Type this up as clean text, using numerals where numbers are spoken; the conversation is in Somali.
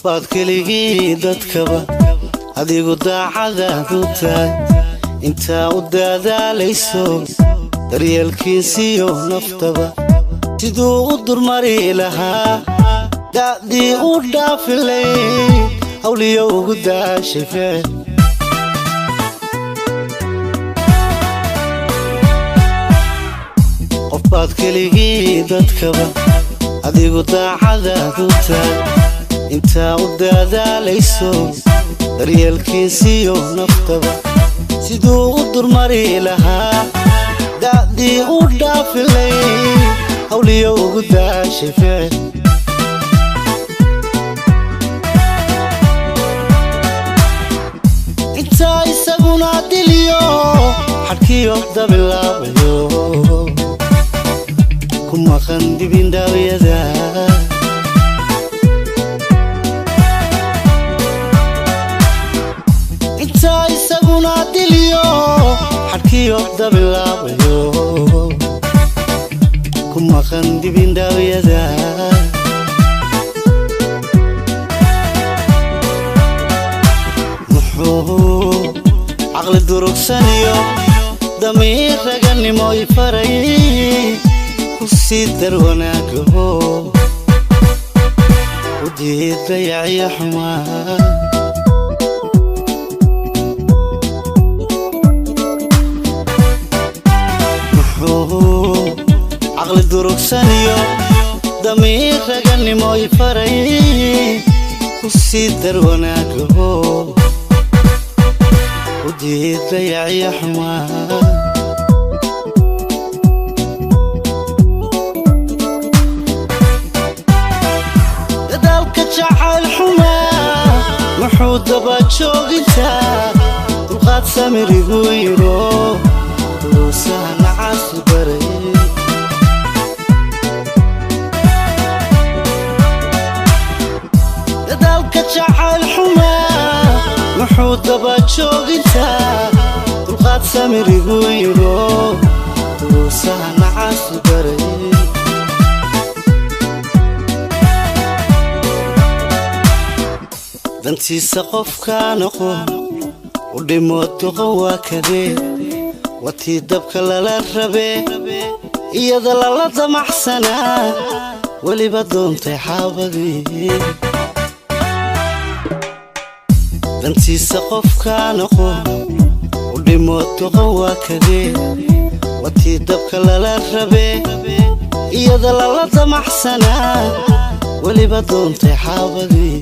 baad keligii dadkaba adigu daacadaadu tahay intaa u dadaalayso daryeelkiisiyo naftaba siduu u durmari lahaa da'dii u dhaafilay hawliyo ugu daashay ficil qof baad keligii dadkaba adigu daacadaadu tahay intaa u dadaalayso daryeelkiisiyo naftaba siduu u durmari lahaa da'dii u dhaafilay hawliyo ugu daashay ficil intaa isaguna diliyo xadhkiyo dabilaabayo ku maqan dibindhaawiyada intaa isaguna diliyo xadhkiyo dabilaabayo ku maqan dibindhaawiyada muxuu caqli durugsaniyo damiir raganimo i faray ku sii dar wanaagaho u diid dayaciyo xumaa عقل دروكسانيو ضمير رجنمو يفري وسيدر وناكو ودي ضيعي حماه دالك جعل حماه محود دباتشوق انتا وقاد سامر يغويرو وسهل عصبري جعل حماه محود دباتشوق انتا وقاد سامر يغويرو وسهل عصبري دانتي سقف كانقو ودموت قوا كذي وتي دبك لا ربي يدا لا دمحسنا ولي بدونتي حابدي دانتي سقف كانقو ودموت قوا كذي وتي دبك لا ربي يدا لا دمحسنا ولي بدونتي حابدي